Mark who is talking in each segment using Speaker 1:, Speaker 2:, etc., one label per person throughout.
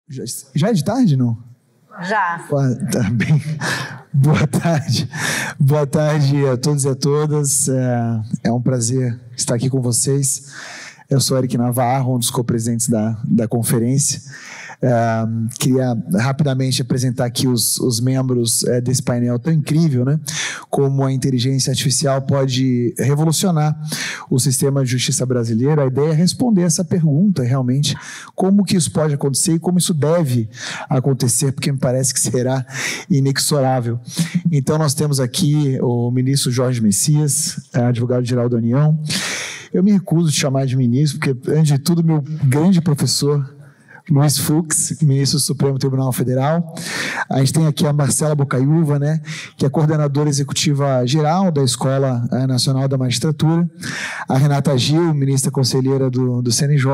Speaker 1: Já é de tarde, não?
Speaker 2: Já.
Speaker 1: Tá bem. Boa tarde. Boa tarde a todos e a todas. É um prazer estar aqui com vocês. Eu sou Eric Navarro, um dos co-presidentes da conferência. Queria rapidamente apresentar aqui os membros desse painel tão incrível, né? Como a inteligência artificial pode revolucionar o sistema de justiça brasileiro. A ideia é responder essa pergunta realmente, como que isso pode acontecer e como isso deve acontecer, porque me parece que será inexorável. Então nós temos aqui o ministro Jorge Messias, advogado-geral da União. Eu me recuso de chamar de ministro, porque antes de tudo meu grande professor Luiz Fux, ministro do Supremo Tribunal Federal. A gente tem aqui a Marcela Bocaiúva, né, que é coordenadora executiva geral da Escola Nacional da Magistratura. A Renata Gil, ministra conselheira do CNJ.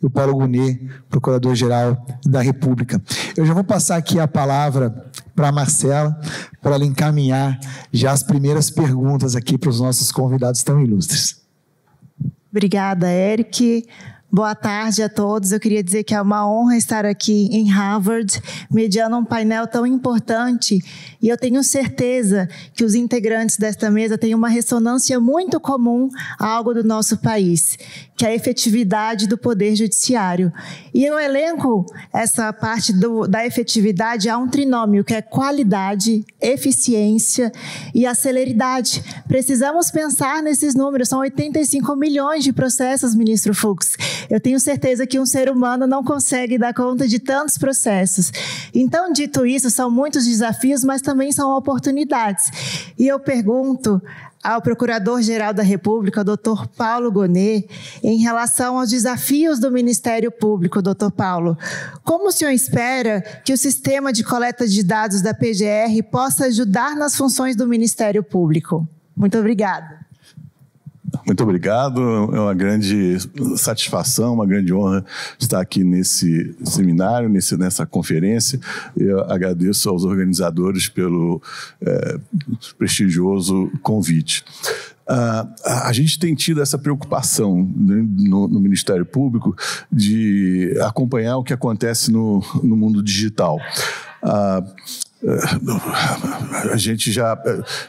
Speaker 1: E o Paulo Gonet, procurador-geral da República. Eu já vou passar aqui a palavra para a Marcela, para ela encaminhar já as primeiras perguntas aqui para os nossos convidados tão ilustres.
Speaker 2: Obrigada, Eric. Boa tarde a todos. Eu queria dizer que é uma honra estar aqui em Harvard, mediando um painel tão importante, e eu tenho certeza que os integrantes desta mesa têm uma ressonância muito comum a algo do nosso país, que é a efetividade do Poder Judiciário. E eu elenco essa parte da efetividade a um trinômio, que é qualidade, eficiência e a celeridade. Precisamos pensar nesses números, são 85 milhões de processos, ministro Fux. Eu tenho certeza que um ser humano não consegue dar conta de tantos processos. Então, dito isso, são muitos desafios, mas também são oportunidades. E eu pergunto ao Procurador-Geral da República, Dr. Paulo Gonet, em relação aos desafios do Ministério Público. Dr. Paulo, como o senhor espera que o sistema de coleta de dados da PGR possa ajudar nas funções do Ministério Público? Muito obrigada.
Speaker 3: Muito obrigado, é uma grande satisfação, uma grande honra estar aqui nesse seminário, nessa conferência. Eu agradeço aos organizadores pelo prestigioso convite. A gente tem tido essa preocupação, né, no Ministério Público de acompanhar o que acontece no mundo digital. A gente já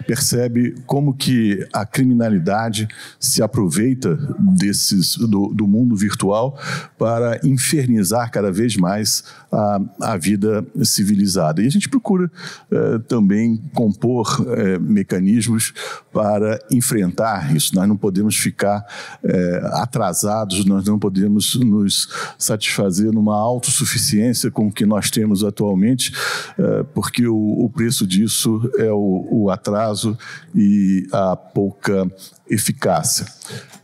Speaker 3: percebe como que a criminalidade se aproveita do mundo virtual para infernizar cada vez mais a vida civilizada. E a gente procura também compor mecanismos para enfrentar isso. Nós não podemos ficar atrasados, nós não podemos nos satisfazer numa autossuficiência com o que nós temos atualmente, porque o preço disso é o atraso e a pouca eficácia.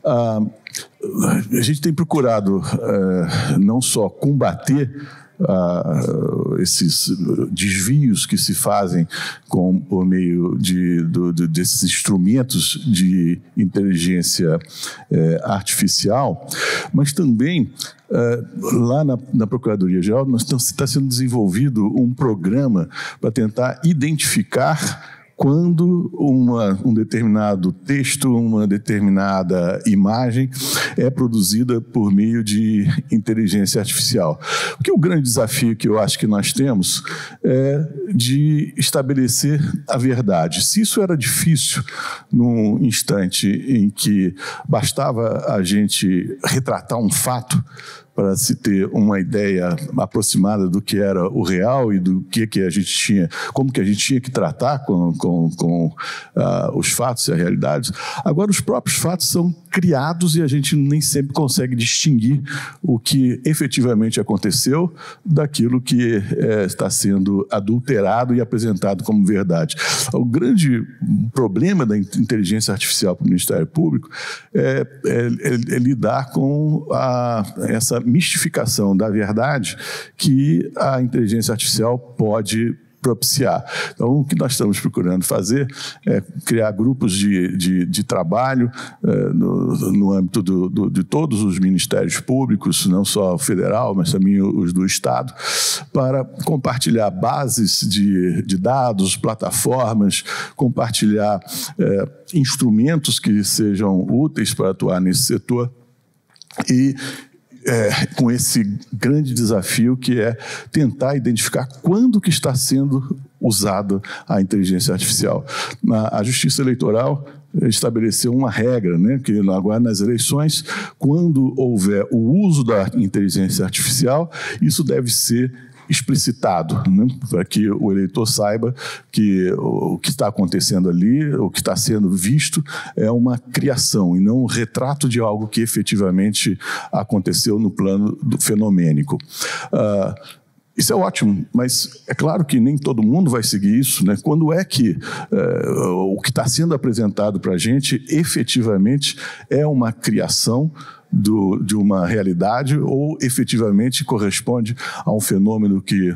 Speaker 3: A gente tem procurado não só combater esses desvios que se fazem por meio desses instrumentos de inteligência artificial, mas também lá na Procuradoria-Geral está sendo desenvolvido um programa para tentar identificar quando um determinado texto, uma determinada imagem é produzida por meio de inteligência artificial. Porque o grande desafio que eu acho que nós temos é de estabelecer a verdade. Se isso era difícil num instante em que bastava a gente retratar um fato para se ter uma ideia aproximada do que era o real e do que a gente tinha, como que a gente tinha que tratar com os fatos e a realidade. Agora, os próprios fatos são criados e a gente nem sempre consegue distinguir o que efetivamente aconteceu daquilo que está sendo adulterado e apresentado como verdade. O grande problema da inteligência artificial para o Ministério Público é lidar com essa mistificação da verdade que a inteligência artificial pode propiciar. Então, o que nós estamos procurando fazer é criar grupos de trabalho no âmbito de todos os ministérios públicos, não só o federal, mas também os do Estado, para compartilhar bases de dados, plataformas, compartilhar instrumentos que sejam úteis para atuar nesse setor e com esse grande desafio que é tentar identificar quando que está sendo usada a inteligência artificial. A Justiça Eleitoral estabeleceu uma regra, né, que agora nas eleições, quando houver o uso da inteligência artificial, isso deve ser explicitado, né, para que o eleitor saiba que o que está acontecendo ali, o que está sendo visto, é uma criação e não um retrato de algo que efetivamente aconteceu no plano fenomênico. Isso é ótimo, mas é claro que nem todo mundo vai seguir isso, né? Quando é que o que está sendo apresentado para a gente efetivamente é uma criação de uma realidade ou efetivamente corresponde a um fenômeno que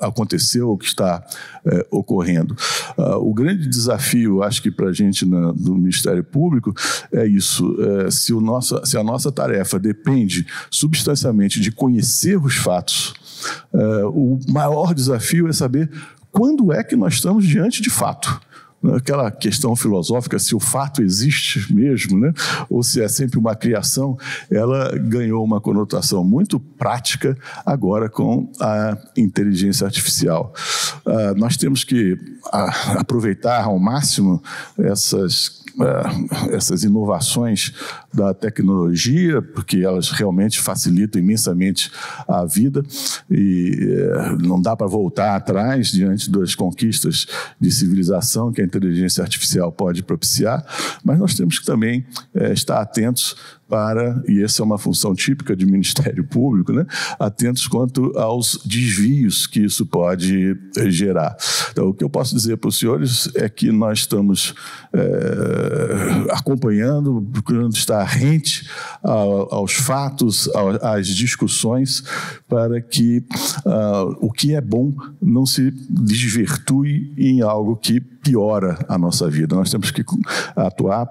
Speaker 3: aconteceu ou que está ocorrendo. O grande desafio, acho que para a gente do Ministério Público é isso, se a nossa tarefa depende substancialmente de conhecer os fatos, o maior desafio é saber quando é que nós estamos diante de fato. Aquela questão filosófica, se o fato existe mesmo, né? Ou se é sempre uma criação, ela ganhou uma conotação muito prática agora com a inteligência artificial. Nós temos que aproveitar ao máximo essas inovações da tecnologia, porque elas realmente facilitam imensamente a vida e não dá para voltar atrás diante das conquistas de civilização que a inteligência artificial pode propiciar, mas nós temos que também estar atentos e essa é uma função típica de Ministério Público, né? Atentos quanto aos desvios que isso pode gerar. Então, o que eu posso dizer para os senhores é que nós estamos acompanhando, procurando estar rente aos fatos, às discussões, para que o que é bom não se desvirtue em algo que piora a nossa vida. Nós temos que atuar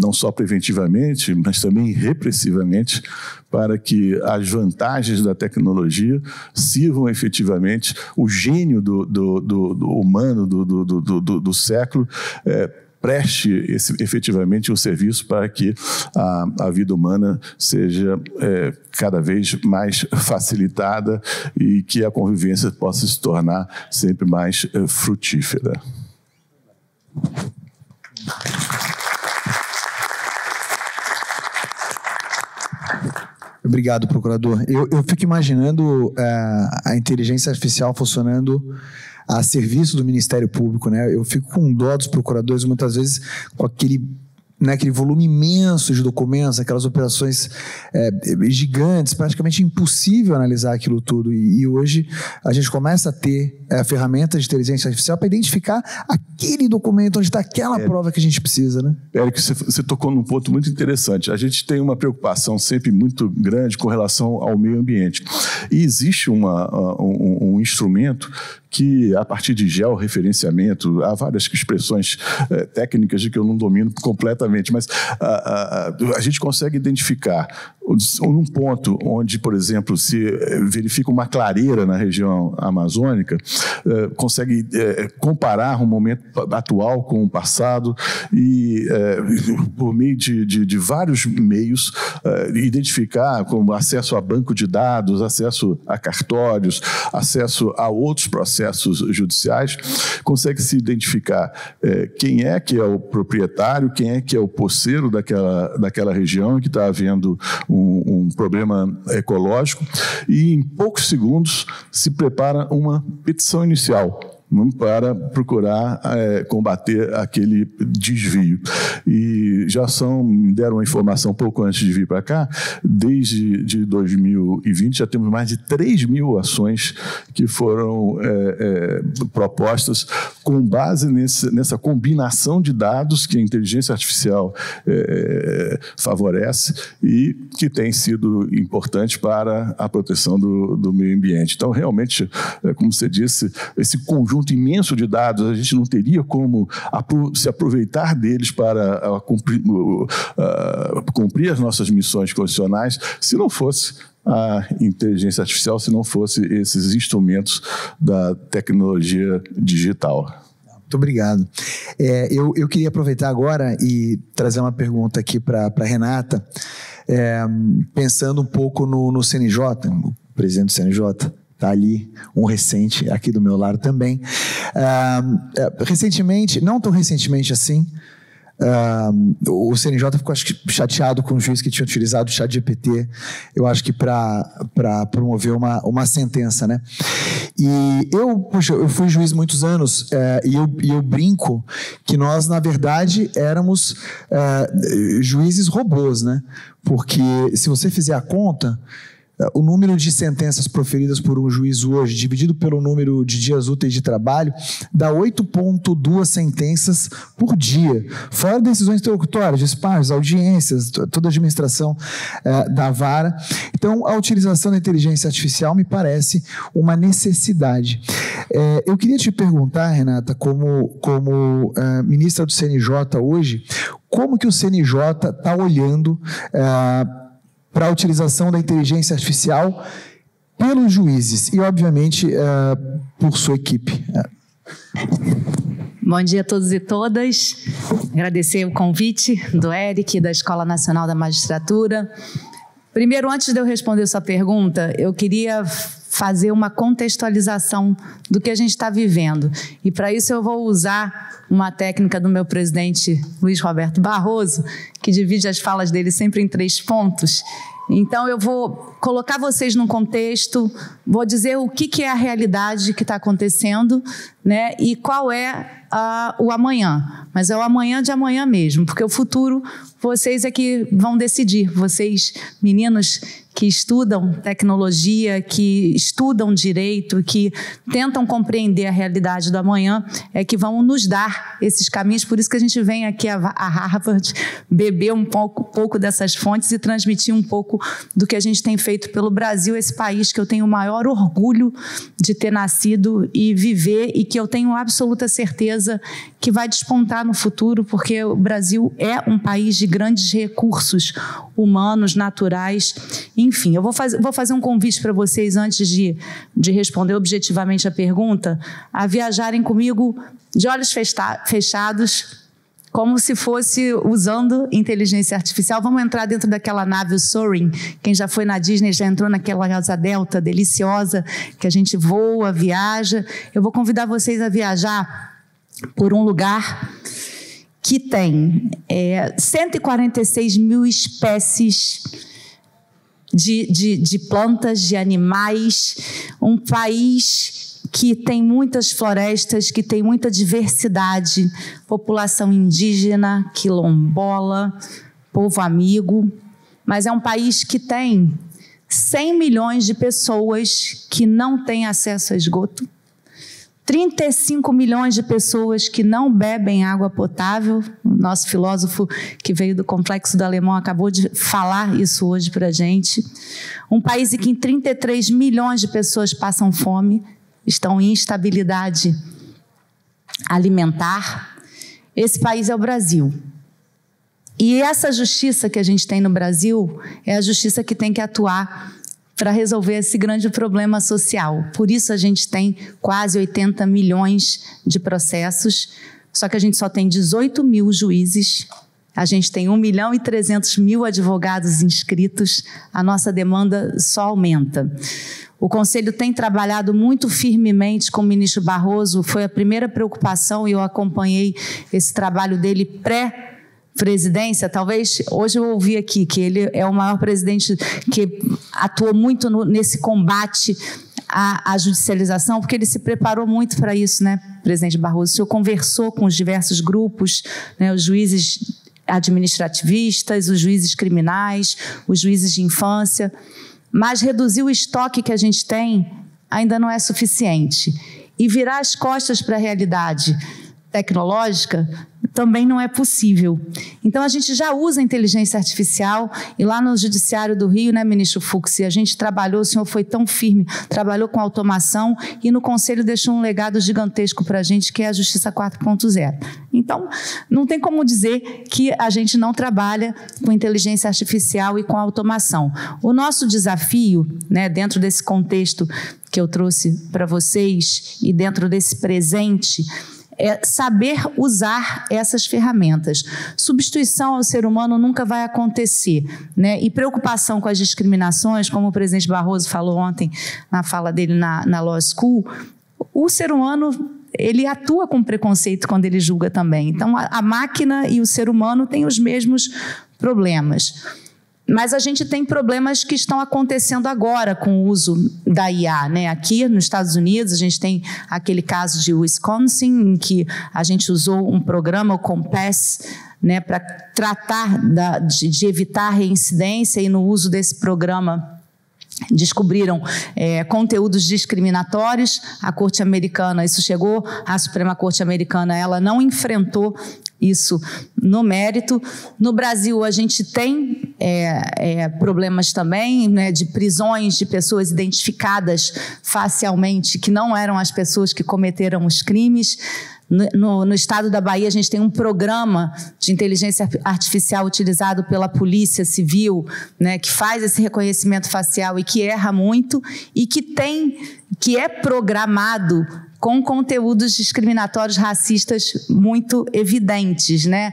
Speaker 3: não só preventivamente, mas também repressivamente, para que as vantagens da tecnologia sirvam efetivamente o gênio do humano do século, preste efetivamente um serviço para que a vida humana seja cada vez mais facilitada e que a convivência possa se tornar sempre mais frutífera.
Speaker 1: Obrigado, procurador. Eu fico imaginando a inteligência artificial funcionando a serviço do Ministério Público, né? Eu fico com dó dos procuradores, muitas vezes, com aquele volume imenso de documentos, aquelas operações gigantes, praticamente impossível analisar aquilo tudo. E hoje a gente começa a ter ferramentas de inteligência artificial para identificar aquele documento onde está aquela prova que a gente precisa, né?
Speaker 3: Érico, você tocou num ponto muito interessante. A gente tem uma preocupação sempre muito grande com relação ao meio ambiente. E existe um instrumento que, a partir de georreferenciamento, há várias expressões técnicas de que eu não domino completamente, mas a gente consegue identificar um ponto onde, por exemplo, se verifica uma clareira na região amazônica, consegue comparar o momento atual com o passado e, por meio de vários meios, identificar como acesso a banco de dados, acesso a cartórios, acesso a outros processos judiciais, consegue se identificar quem é que é o proprietário, quem é que é o posseiro daquela região que está havendo um problema ecológico, e em poucos segundos se prepara uma petição inicial para procurar combater aquele desvio. E já me deram uma informação pouco antes de vir para cá, desde 2020 já temos mais de 3.000 ações que foram propostas com base nessa combinação de dados que a inteligência artificial favorece e que tem sido importante para a proteção do meio ambiente. Então, realmente, como você disse, esse conjunto imenso de dados, a gente não teria como se aproveitar deles para cumprir as nossas missões constitucionais se não fosse a inteligência artificial, se não fosse esses instrumentos da tecnologia digital.
Speaker 1: Muito obrigado. Eu queria aproveitar agora e trazer uma pergunta aqui para a Renata. pensando um pouco no CNJ, o presidente do CNJ está ali, um recente, aqui do meu lado também. Recentemente, não tão recentemente assim, o CNJ ficou, acho que, chateado com o juiz que tinha utilizado o ChatGPT, eu acho que para promover uma sentença, né? E eu fui juiz muitos anos, e eu brinco que nós, na verdade, éramos juízes robôs, né? Porque se você fizer a conta, o número de sentenças proferidas por um juiz hoje, dividido pelo número de dias úteis de trabalho, dá 8,2 sentenças por dia, fora decisões interlocutórias, despachos, audiências, toda a administração da vara. Então, a utilização da inteligência artificial me parece uma necessidade. Eu queria te perguntar, Renata, como ministra do CNJ hoje, como que o CNJ está olhando para a utilização da inteligência artificial pelos juízes e, obviamente, por sua equipe.
Speaker 4: Bom dia a todos e todas. Agradecer o convite do Eric, da Escola Nacional da Magistratura. Primeiro, antes de eu responder sua pergunta, eu queria fazer uma contextualização do que a gente está vivendo. E, para isso, eu vou usar uma técnica do meu presidente Luiz Roberto Barroso, que divide as falas dele sempre em 3 pontos. Então, eu vou colocar vocês num contexto, vou dizer o que é a realidade que está acontecendo, né, e qual é o amanhã. Mas é o amanhã de amanhã mesmo, porque o futuro, vocês é que vão decidir. Vocês, meninos que estudam tecnologia, que estudam direito, que tentam compreender a realidade do amanhã, é que vão nos dar esses caminhos. Por isso que a gente vem aqui a Harvard beber um pouco dessas fontes e transmitir um pouco do que a gente tem feito pelo Brasil, esse país que eu tenho o maior orgulho de ter nascido e viver, e que eu tenho absoluta certeza que vai despontar no futuro, porque o Brasil é um país de grandes recursos humanos, naturais. Enfim, eu vou fazer um convite para vocês, antes de responder objetivamente a pergunta, a viajarem comigo de olhos fechados, como se fosse usando inteligência artificial. Vamos entrar dentro daquela nave, o Soaring. Quem já foi na Disney já entrou naquela asa delta deliciosa, que a gente voa, viaja. Eu vou convidar vocês a viajar por um lugar que tem 146 mil espécies de plantas, de animais, um país que tem muitas florestas, que tem muita diversidade, população indígena, quilombola, povo amigo, mas é um país que tem 100 milhões de pessoas que não têm acesso a esgoto, 35 milhões de pessoas que não bebem água potável. O nosso filósofo que veio do Complexo do Alemão acabou de falar isso hoje para a gente. Um país em que 33 milhões de pessoas passam fome, estão em instabilidade alimentar. Esse país é o Brasil. E essa justiça que a gente tem no Brasil é a justiça que tem que atuar para resolver esse grande problema social. Por isso a gente tem quase 80 milhões de processos, só que a gente só tem 18 mil juízes, a gente tem 1.300.000 advogados inscritos, a nossa demanda só aumenta. O Conselho tem trabalhado muito firmemente com o ministro Barroso, foi a primeira preocupação, e eu acompanhei esse trabalho dele pré-presidência. Talvez hoje eu ouvi aqui que ele é o maior presidente que atuou muito nesse combate à judicialização, porque ele se preparou muito para isso, né, presidente Barroso? O senhor conversou com os diversos grupos, né, os juízes administrativistas, os juízes criminais, os juízes de infância, mas reduzir o estoque que a gente tem ainda não é suficiente. E virar as costas para a realidade tecnológica também não é possível. Então, a gente já usa a inteligência artificial, e lá no Judiciário do Rio, né, ministro Fux, a gente trabalhou, o senhor foi tão firme, trabalhou com automação, e no Conselho deixou um legado gigantesco para a gente, que é a Justiça 4.0. Então, não tem como dizer que a gente não trabalha com inteligência artificial e com automação. O nosso desafio, né, dentro desse contexto que eu trouxe para vocês, e dentro desse presente, é saber usar essas ferramentas. Substituição ao ser humano nunca vai acontecer, né? E preocupação com as discriminações, como o presidente Barroso falou ontem na fala dele na Law School, o ser humano, ele atua com preconceito quando ele julga também. Então, a máquina e o ser humano têm os mesmos problemas. Mas a gente tem problemas que estão acontecendo agora com o uso da IA, né? Aqui nos Estados Unidos, a gente tem aquele caso de Wisconsin, em que a gente usou um programa, o Compass, né, para tratar de evitar a reincidência, e no uso desse programa descobriram conteúdos discriminatórios. A Corte Americana, isso chegou à Suprema Corte Americana, ela não enfrentou isso no mérito. No Brasil, a gente tem problemas também, né, de prisões de pessoas identificadas facialmente, que não eram as pessoas que cometeram os crimes. No estado da Bahia, a gente tem um programa de inteligência artificial utilizado pela Polícia Civil, né, que faz esse reconhecimento facial e que erra muito, e que é programado com conteúdos discriminatórios, racistas muito evidentes, né?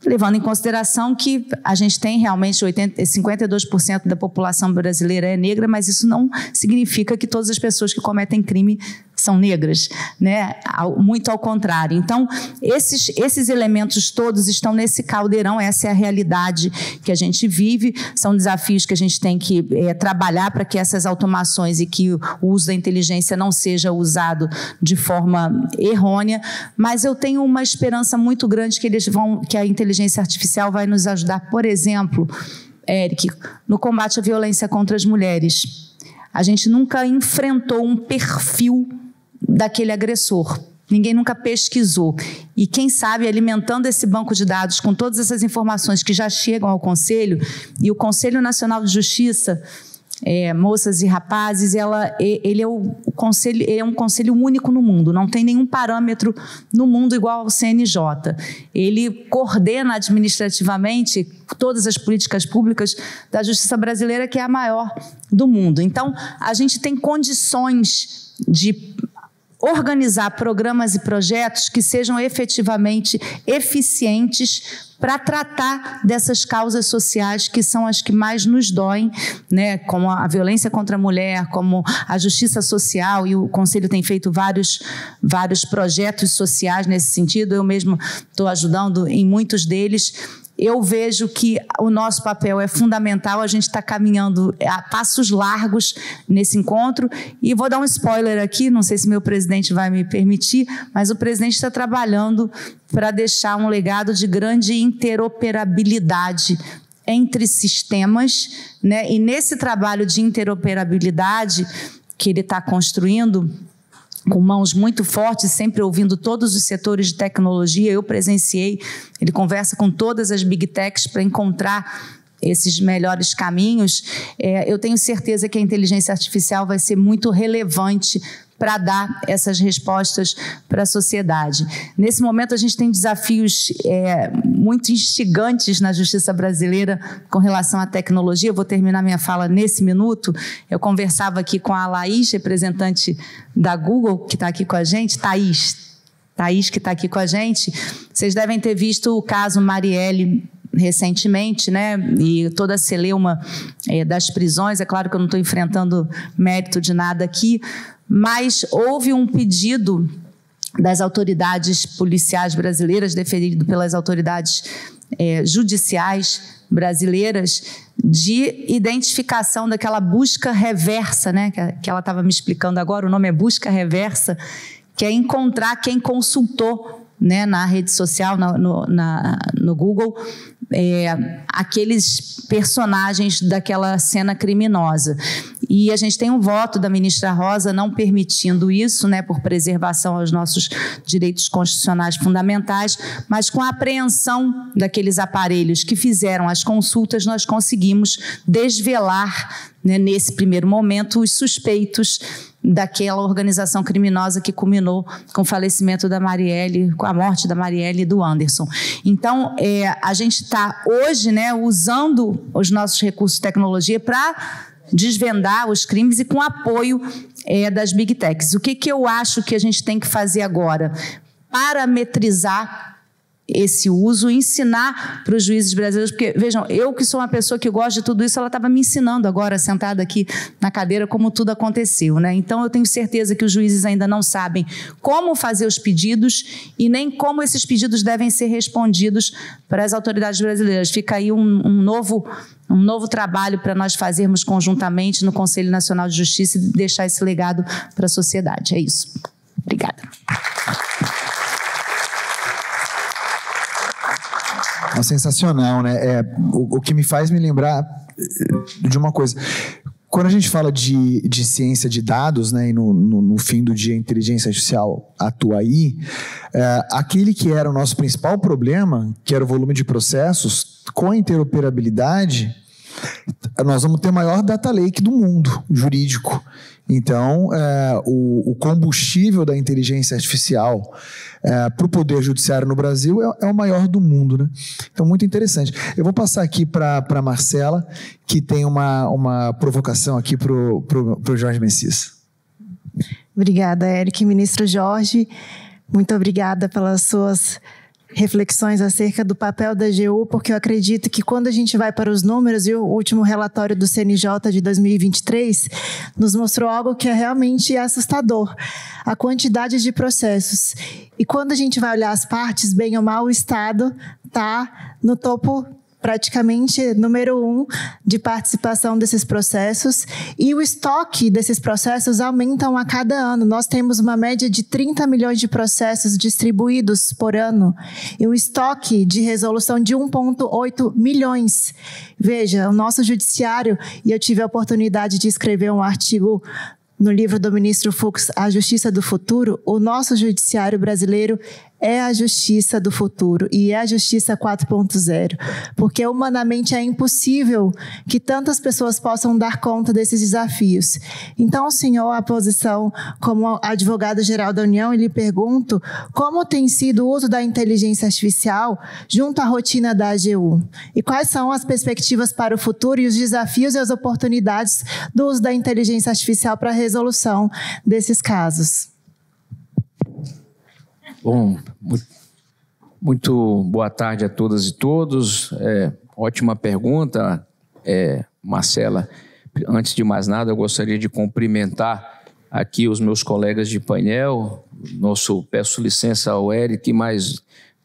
Speaker 4: Levando em consideração que a gente tem realmente 52% da população brasileira é negra, mas isso não significa que todas as pessoas que cometem crime são negras, né? Muito ao contrário. Então, esses elementos todos estão nesse caldeirão, essa é a realidade que a gente vive, são desafios que a gente tem que trabalhar para que essas automações e que o uso da inteligência não seja usado de forma errônea, mas eu tenho uma esperança muito grande que a inteligência artificial vai nos ajudar, por exemplo, Eric, no combate à violência contra as mulheres. A gente nunca enfrentou um perfil daquele agressor. Ninguém nunca pesquisou. E quem sabe, alimentando esse banco de dados com todas essas informações que já chegam ao Conselho, e o Conselho Nacional de Justiça, moças e rapazes, ele é um conselho único no mundo, não tem nenhum parâmetro no mundo igual ao CNJ. Ele coordena administrativamente todas as políticas públicas da justiça brasileira, que é a maior do mundo. Então, a gente tem condições de organizar programas e projetos que sejam efetivamente eficientes para tratar dessas causas sociais que são as que mais nos doem, né? Como a violência contra a mulher, como a justiça social, e o Conselho tem feito vários projetos sociais nesse sentido. Eu mesmo estou ajudando em muitos deles. Eu vejo que o nosso papel é fundamental, a gente está caminhando a passos largos nesse encontro, e vou dar um spoiler aqui, não sei se meu presidente vai me permitir, mas o presidente está trabalhando para deixar um legado de grande interoperabilidade entre sistemas, né? E nesse trabalho de interoperabilidade que ele está construindo, com mãos muito fortes, sempre ouvindo todos os setores de tecnologia. Eu presenciei, ele conversa com todas as big techs para encontrar esses melhores caminhos. Eu tenho certeza que a inteligência artificial vai ser muito relevante para dar essas respostas para a sociedade. Nesse momento, a gente tem desafios muito instigantes na justiça brasileira com relação à tecnologia. Eu vou terminar minha fala nesse minuto. Eu conversava aqui com a Laís, representante da Google, que está aqui com a gente, Thaís, que está aqui com a gente. Vocês devem ter visto o caso Marielle recentemente, né? E toda a celeuma das prisões. É claro que eu não estou enfrentando mérito de nada aqui, mas houve um pedido das autoridades policiais brasileiras, deferido pelas autoridades judiciais brasileiras, de identificação daquela busca reversa, né? Que ela estava me explicando agora, o nome é busca reversa, que é encontrar quem consultou, né, na rede social, no Google, aqueles personagens daquela cena criminosa. E a gente tem um voto da ministra Rosa não permitindo isso, né, por preservação aos nossos direitos constitucionais fundamentais, mas com a apreensão daqueles aparelhos que fizeram as consultas, nós conseguimos desvelar, né, nesse primeiro momento, os suspeitos daquela organização criminosa que culminou com o falecimento da Marielle, com a morte da Marielle e do Anderson. Então, a gente está hoje, né, usando os nossos recursos de tecnologia para desvendar os crimes e com apoio das Big Techs. O que eu acho que a gente tem que fazer agora? parametrizar esse uso, ensinar para os juízes brasileiros, porque, vejam, eu que sou uma pessoa que gosta de tudo isso, ela estava me ensinando agora, sentada aqui na cadeira, como tudo aconteceu, né? Então, eu tenho certeza que os juízes ainda não sabem como fazer os pedidos e nem como esses pedidos devem ser respondidos para as autoridades brasileiras. Fica aí um novo trabalho para nós fazermos conjuntamente no Conselho Nacional de Justiça e deixar esse legado para a sociedade. É isso. Obrigada.
Speaker 1: É sensacional, né? O que me faz me lembrar de uma coisa. Quando a gente fala de ciência de dados, né, e no fim do dia a inteligência artificial atua aí, aquele que era o nosso principal problema, que era o volume de processos, com a interoperabilidade, nós vamos ter o maior data lake do mundo, jurídico. Então, o combustível da inteligência artificial para o Poder Judiciário no Brasil é o maior do mundo, né? Então, muito interessante. Eu vou passar aqui para a Marcela, que tem uma provocação aqui para o Jorge Messias.
Speaker 2: Obrigada, Eric. Ministro Jorge, muito obrigada pelas suas reflexões acerca do papel da AGU, porque eu acredito que quando a gente vai para os números, e o último relatório do CNJ de 2023 nos mostrou algo que é realmente assustador, a quantidade de processos. E quando a gente vai olhar as partes, bem ou mal, o Estado está no topo, praticamente número 1 de participação desses processos, e o estoque desses processos aumentam a cada ano. Nós temos uma média de 30 milhões de processos distribuídos por ano e um estoque de resolução de 1,8 milhões. Veja, o nosso judiciário, e eu tive a oportunidade de escrever um artigo no livro do ministro Fux, A Justiça do Futuro, o nosso judiciário brasileiro é a justiça do futuro e é a justiça 4.0, porque humanamente é impossível que tantas pessoas possam dar conta desses desafios. Então, senhor, a posição como advogado-geral da União, eu lhe pergunto como tem sido o uso da inteligência artificial junto à rotina da AGU e quais são as perspectivas para o futuro e os desafios e as oportunidades do uso da inteligência artificial para a resolução desses casos.
Speaker 5: Bom, muito boa tarde a todas e todos. Ótima pergunta, Marcela. Antes de mais nada, eu gostaria de cumprimentar aqui os meus colegas de painel. Peço licença ao Eric, mas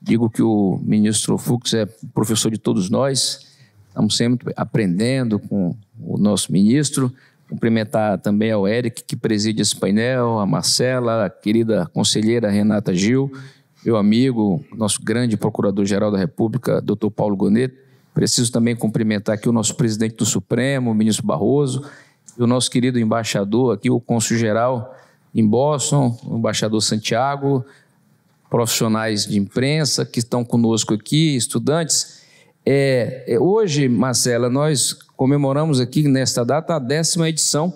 Speaker 5: digo que o ministro Fux é professor de todos nós. Estamos sempre aprendendo com o nosso ministro. Cumprimentar também ao Eric, que preside esse painel, a Marcela, a querida conselheira Renata Gil, meu amigo, nosso grande procurador-geral da República, doutor Paulo Gonet. Preciso também cumprimentar aqui o nosso presidente do Supremo, o ministro Barroso, e o nosso querido embaixador aqui, o cônsul-geral em Boston, o embaixador Santiago, profissionais de imprensa que estão conosco aqui, estudantes. Hoje, Marcela, nós comemoramos aqui nesta data a 10ª edição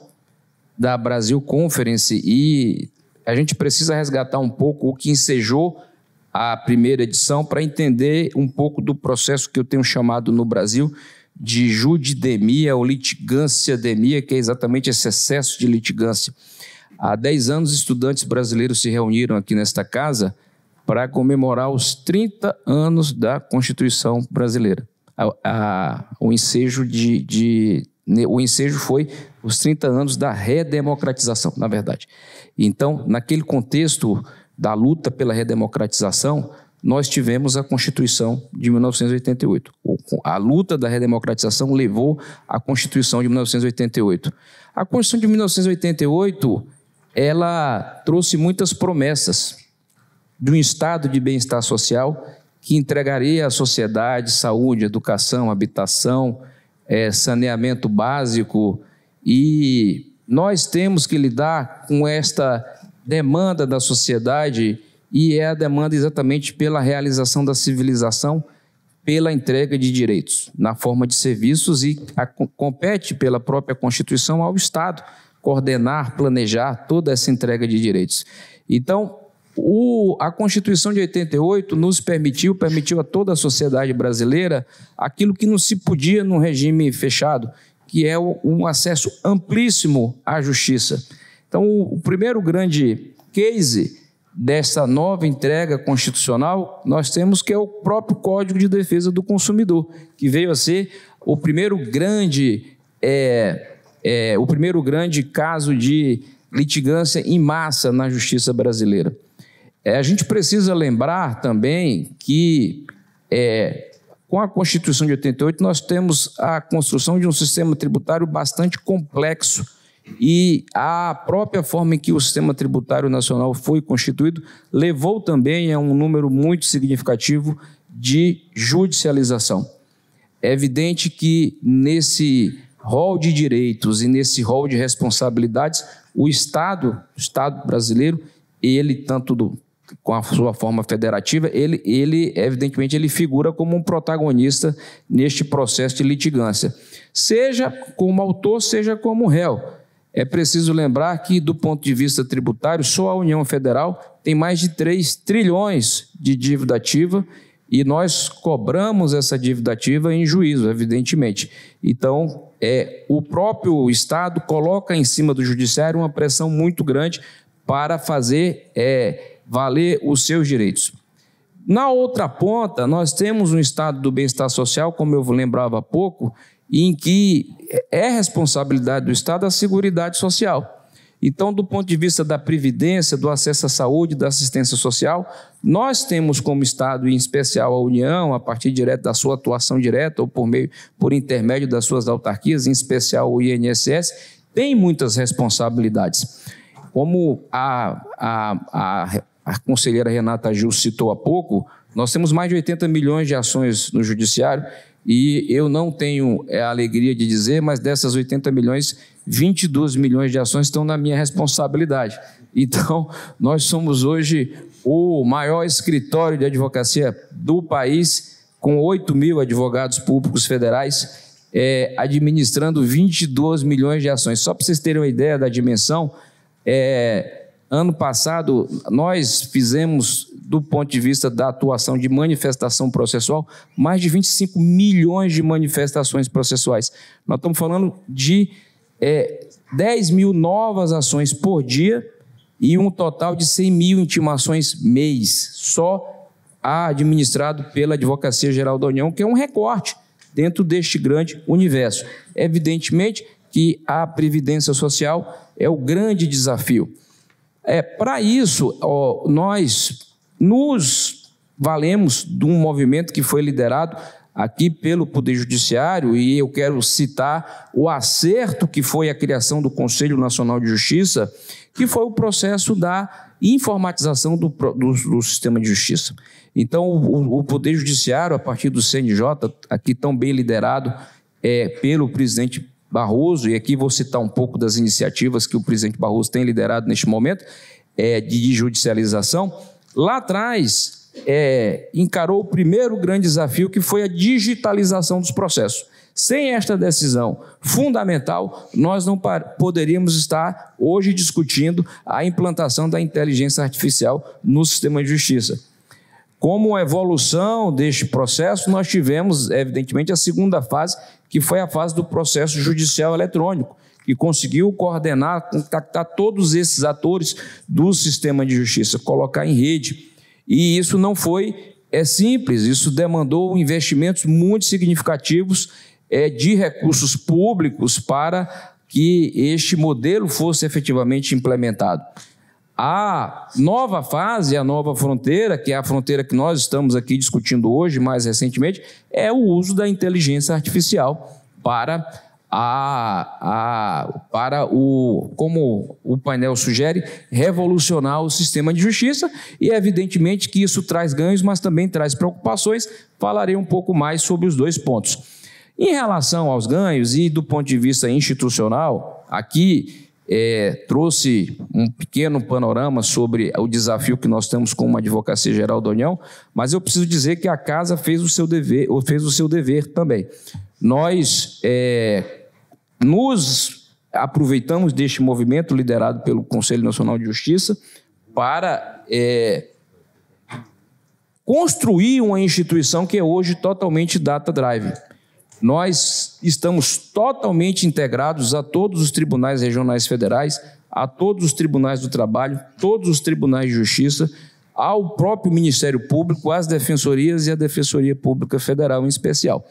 Speaker 5: da Brasil Conference e a gente precisa resgatar um pouco o que ensejou a primeira edição para entender um pouco do processo que eu tenho chamado no Brasil de judidemia ou litigância-demia, que é exatamente esse excesso de litigância. Há 10 anos, estudantes brasileiros se reuniram aqui nesta casa para comemorar os 30 anos da Constituição brasileira. O ensejo foi os 30 anos da redemocratização, na verdade. Então, naquele contexto da luta pela redemocratização, nós tivemos a Constituição de 1988. A luta da redemocratização levou à Constituição de 1988. A Constituição de 1988, ela trouxe muitas promessas de um estado de bem-estar social que entregaria à sociedade saúde, educação, habitação, saneamento básico, e nós temos que lidar com esta demanda da sociedade, e é a demanda exatamente pela realização da civilização, pela entrega de direitos na forma de serviços, e compete pela própria Constituição ao Estado coordenar, planejar toda essa entrega de direitos. Então, a Constituição de 88 nos permitiu a toda a sociedade brasileira aquilo que não se podia num regime fechado, que é um acesso amplíssimo à justiça. Então, o primeiro grande case dessa nova entrega constitucional, nós temos que é o próprio Código de Defesa do Consumidor, que veio a ser o primeiro grande caso de litigância em massa na justiça brasileira. A gente precisa lembrar também que, com a Constituição de 88, nós temos a construção de um sistema tributário bastante complexo, e a própria forma em que o sistema tributário nacional foi constituído levou também a um número muito significativo de judicialização. É evidente que nesse rol de direitos e nesse rol de responsabilidades, o Estado brasileiro, ele tanto com a sua forma federativa, ele evidentemente ele figura como um protagonista neste processo de litigância, seja como autor, seja como réu. É preciso lembrar que, do ponto de vista tributário, só a União Federal tem mais de 3 trilhões de dívida ativa, e nós cobramos essa dívida ativa em juízo, evidentemente. Então, o próprio Estado coloca em cima do Judiciário uma pressão muito grande para fazer valer os seus direitos. Na outra ponta, nós temos um Estado do bem-estar social, como eu lembrava há pouco, em que é responsabilidade do Estado a Seguridade Social. Então, do ponto de vista da previdência, do acesso à saúde, da assistência social, nós temos como Estado, em especial a União, a partir da sua atuação direta ou por intermédio das suas autarquias, em especial o INSS, tem muitas responsabilidades. Como a conselheira Renata Gil citou há pouco, nós temos mais de 80 milhões de ações no Judiciário, e eu não tenho a alegria de dizer, mas dessas 80 milhões, 22 milhões de ações estão na minha responsabilidade. Então, nós somos hoje o maior escritório de advocacia do país, com 8 mil advogados públicos federais, administrando 22 milhões de ações. Só para vocês terem uma ideia da dimensão, ano passado, nós fizemos, do ponto de vista da atuação de manifestação processual, mais de 25 milhões de manifestações processuais. Nós estamos falando de 10 mil novas ações por dia e um total de 100 mil intimações mês, só administrado pela Advocacia Geral da União, que é um recorte dentro deste grande universo. Evidentemente que a Previdência Social é o grande desafio. Para isso, nós nos valemos de um movimento que foi liderado aqui pelo Poder Judiciário, e eu quero citar o acerto que foi a criação do Conselho Nacional de Justiça, que foi o processo da informatização do sistema de justiça. Então, o Poder Judiciário, a partir do CNJ, aqui tão bem liderado pelo presidente Barroso, e aqui vou citar um pouco das iniciativas que o presidente Barroso tem liderado neste momento, de judicialização, lá atrás encarou o primeiro grande desafio, que foi a digitalização dos processos. Sem esta decisão fundamental, nós não poderíamos estar hoje discutindo a implantação da inteligência artificial no sistema de justiça. Como evolução deste processo, nós tivemos, evidentemente, a segunda fase, que foi a fase do processo judicial eletrônico, que conseguiu coordenar, contactar todos esses atores do sistema de justiça, colocar em rede. E isso não foi simples, isso demandou investimentos muito significativos de recursos públicos para que este modelo fosse efetivamente implementado. A nova fase, a nova fronteira, que é a fronteira que nós estamos aqui discutindo hoje, mais recentemente, é o uso da inteligência artificial como o painel sugere, revolucionar o sistema de justiça, e evidentemente que isso traz ganhos, mas também traz preocupações. Falarei um pouco mais sobre os dois pontos. Em relação aos ganhos e do ponto de vista institucional, aqui trouxe um pequeno panorama sobre o desafio que nós temos com uma Advocacia Geral da União, mas eu preciso dizer que a Casa fez o seu dever também. Nós nos aproveitamos deste movimento liderado pelo Conselho Nacional de Justiça para construir uma instituição que é hoje totalmente data-driven. Nós estamos totalmente integrados a todos os tribunais regionais federais, a todos os tribunais do trabalho, todos os tribunais de justiça, ao próprio Ministério Público, às defensorias e à Defensoria Pública Federal em especial.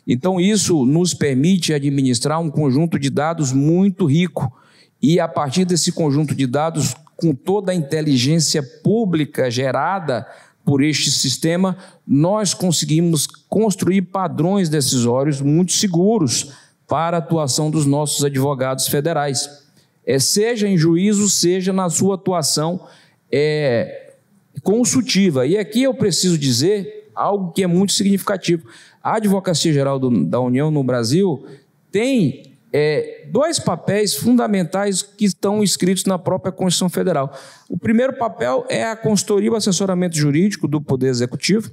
Speaker 5: Então, isso nos permite administrar um conjunto de dados muito rico e, a partir desse conjunto de dados, com toda a inteligência pública gerada por este sistema, nós conseguimos construir padrões decisórios muito seguros para a atuação dos nossos advogados federais, seja em juízo, seja na sua atuação consultiva. E aqui eu preciso dizer algo que é muito significativo. A Advocacia Geral da União no Brasil tem dois papéis fundamentais que estão escritos na própria Constituição Federal. O primeiro papel é a consultoria e o assessoramento jurídico do Poder Executivo,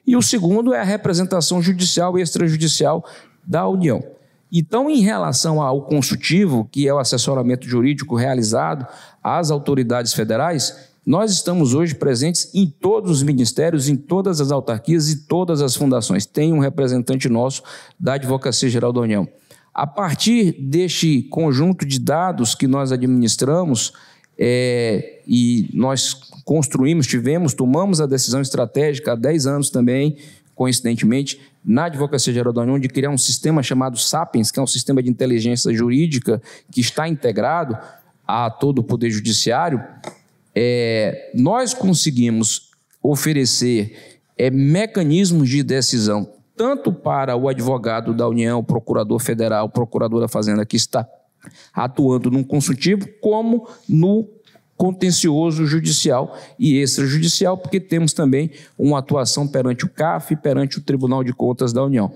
Speaker 5: e o segundo é a representação judicial e extrajudicial da União. Então, em relação ao consultivo, que é o assessoramento jurídico realizado às autoridades federais, nós estamos hoje presentes em todos os ministérios, em todas as autarquias e todas as fundações. Tem um representante nosso da Advocacia Geral da União. A partir deste conjunto de dados que nós administramos e nós construímos, tomamos a decisão estratégica há 10 anos também, coincidentemente, na Advocacia Geral da União, de criar um sistema chamado Sapiens, que é um sistema de inteligência jurídica que está integrado a todo o Poder Judiciário. Nós conseguimos oferecer mecanismos de decisão tanto para o advogado da União, o procurador federal, o procurador da Fazenda que está atuando num consultivo, como no contencioso judicial e extrajudicial, porque temos também uma atuação perante o CAF e perante o Tribunal de Contas da União.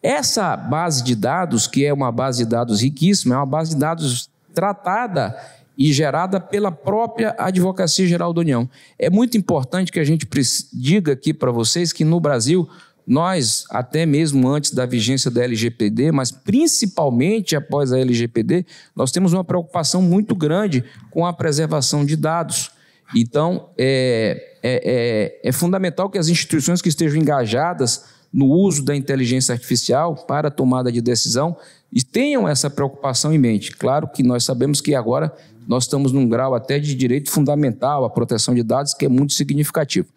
Speaker 5: Essa base de dados, que é uma base de dados riquíssima, é uma base de dados tratada e gerada pela própria Advocacia Geral da União. É muito importante que a gente diga aqui para vocês que no Brasil nós, até mesmo antes da vigência da LGPD, mas principalmente após a LGPD, nós temos uma preocupação muito grande com a preservação de dados. Então, é fundamental que as instituições que estejam engajadas no uso da inteligência artificial para a tomada de decisão e tenham essa preocupação em mente. Claro que nós sabemos que agora nós estamos num grau até de direito fundamental, a proteção de dados, que é muito significativo.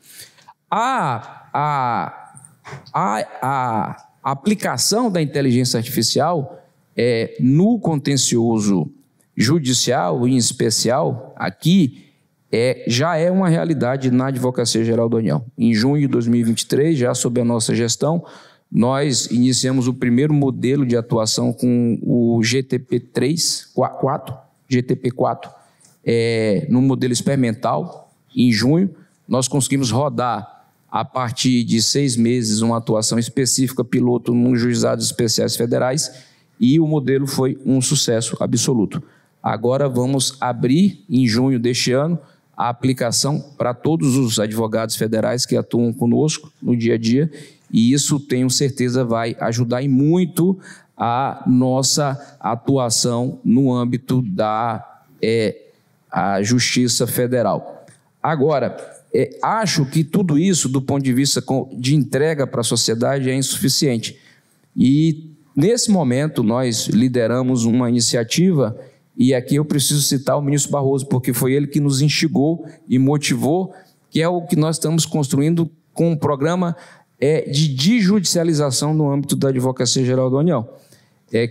Speaker 5: A aplicação da inteligência artificial no contencioso judicial, em especial, aqui, já é uma realidade na Advocacia Geral da União. Em junho de 2023, já sob a nossa gestão, nós iniciamos o primeiro modelo de atuação com o GTP4, no modelo experimental. Em junho, nós conseguimos rodar, a partir de 6 meses, uma atuação específica piloto nos juizados especiais federais, e o modelo foi um sucesso absoluto. Agora vamos abrir, em junho deste ano, a aplicação para todos os advogados federais que atuam conosco no dia a dia, e isso, tenho certeza, vai ajudar em muito a nossa atuação no âmbito da a Justiça Federal. Agora, acho que tudo isso, do ponto de vista de entrega para a sociedade, é insuficiente. E, nesse momento, nós lideramos uma iniciativa, e aqui eu preciso citar o ministro Barroso, porque foi ele que nos instigou e motivou, que é o que nós estamos construindo com um programa de desjudicialização no âmbito da Advocacia Geral da União.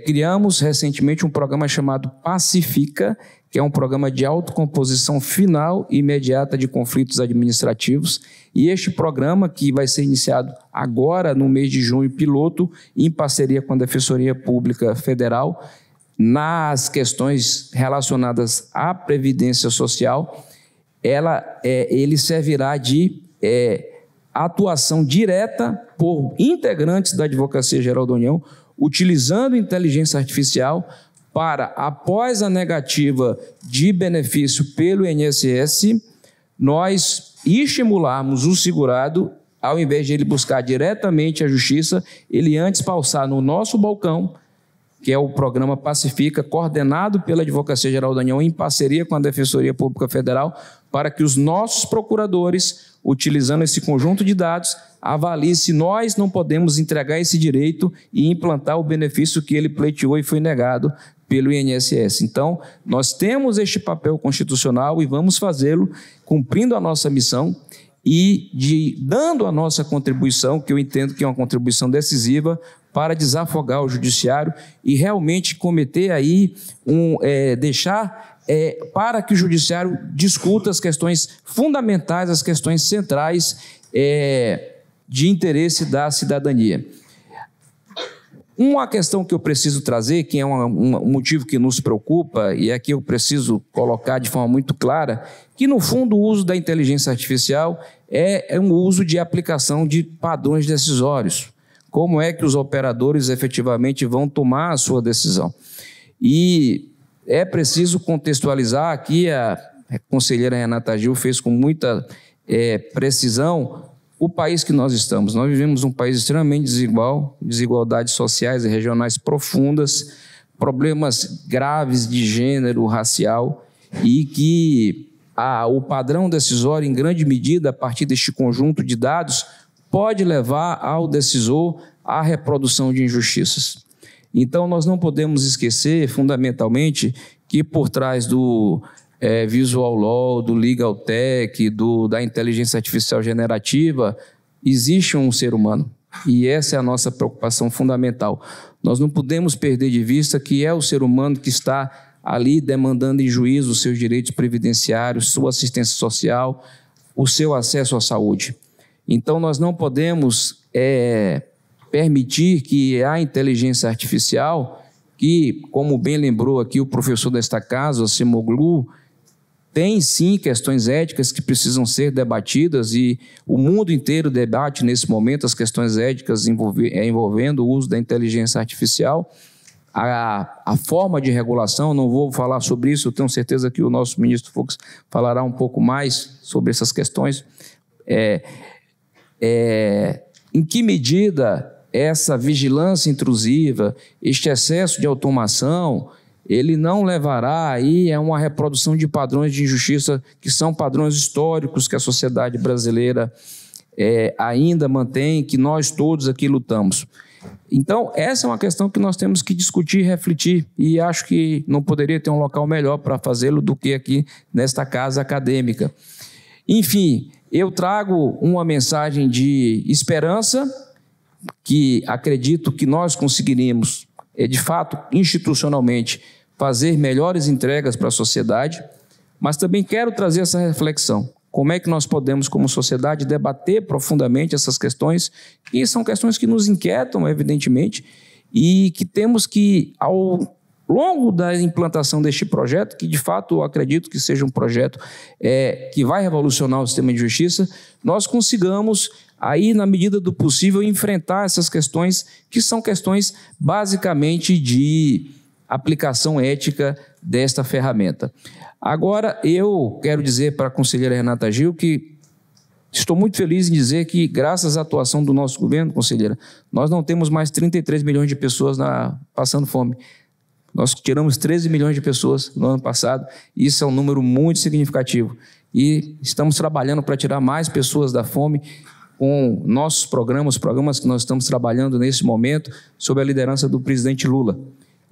Speaker 5: Criamos recentemente um programa chamado Pacifica, que é um programa de autocomposição final e imediata de conflitos administrativos, e este programa, que vai ser iniciado agora no mês de junho, piloto, em parceria com a Defensoria Pública Federal, nas questões relacionadas à Previdência Social, ele servirá de atuação direta por integrantes da Advocacia Geral da União, utilizando inteligência artificial para, após a negativa de benefício pelo INSS, nós estimularmos o segurado, ao invés de ele buscar diretamente a justiça, ele antes passar no nosso balcão, que é o programa Pacifica, coordenado pela Advocacia Geral da União, em parceria com a Defensoria Pública Federal, para que os nossos procuradores, utilizando esse conjunto de dados, avaliem se nós não podemos entregar esse direito e implantar o benefício que ele pleiteou e foi negado pelo INSS. Então, nós temos este papel constitucional e vamos fazê-lo cumprindo a nossa missão e dando a nossa contribuição, que eu entendo que é uma contribuição decisiva, para desafogar o judiciário e realmente cometer aí deixar para que o judiciário discuta as questões fundamentais, as questões centrais de interesse da cidadania. Uma questão que eu preciso trazer, que é um motivo que nos preocupa, e aqui eu preciso colocar de forma muito clara, que no fundo o uso da inteligência artificial é um uso de aplicação de padrões decisórios. Como é que os operadores efetivamente vão tomar a sua decisão? E é preciso contextualizar aqui, a conselheira Renata Gil fez com muita precisão o país que nós estamos. Nós vivemos um país extremamente desigual, desigualdades sociais e regionais profundas, problemas graves de gênero, racial, e que o padrão decisório, em grande medida, a partir deste conjunto de dados, pode levar ao decisor à reprodução de injustiças. Então, nós não podemos esquecer, fundamentalmente, que por trás do Visual Law, do Legal Tech, da inteligência artificial generativa, existe um ser humano. E essa é a nossa preocupação fundamental. Nós não podemos perder de vista que é o ser humano que está ali demandando em juízo os seus direitos previdenciários, sua assistência social, o seu acesso à saúde. Então, nós não podemos permitir que a inteligência artificial, que, como bem lembrou aqui o professor desta casa, o Acemoglu, tem sim questões éticas que precisam ser debatidas e o mundo inteiro debate nesse momento as questões éticas envolvendo o uso da inteligência artificial. A forma de regulação, não vou falar sobre isso, eu tenho certeza que o nosso ministro Fux falará um pouco mais sobre essas questões. Em que medida essa vigilância intrusiva, este excesso de automação, ele não levará aí a uma reprodução de padrões de injustiça que são padrões históricos que a sociedade brasileira ainda mantém, que nós todos aqui lutamos. Então, essa é uma questão que nós temos que discutir e refletir, e acho que não poderia ter um local melhor para fazê-lo do que aqui nesta casa acadêmica. Enfim, eu trago uma mensagem de esperança, que acredito que nós conseguiríamos, de fato, institucionalmente, fazer melhores entregas para a sociedade, mas também quero trazer essa reflexão. Como é que nós podemos, como sociedade, debater profundamente essas questões, que são questões que nos inquietam, evidentemente, e que temos que, ao longo da implantação deste projeto, que de fato eu acredito que seja um projeto que vai revolucionar o sistema de justiça, nós consigamos, aí, na medida do possível, enfrentar essas questões, que são questões basicamente de aplicação ética desta ferramenta. Agora, eu quero dizer para a conselheira Renata Gil que estou muito feliz em dizer que, graças à atuação do nosso governo, conselheira, nós não temos mais 33 milhões de pessoas passando fome. Nós tiramos 13 milhões de pessoas no ano passado, e isso é um número muito significativo. E estamos trabalhando para tirar mais pessoas da fome com nossos programas que nós estamos trabalhando nesse momento, sob a liderança do presidente Lula.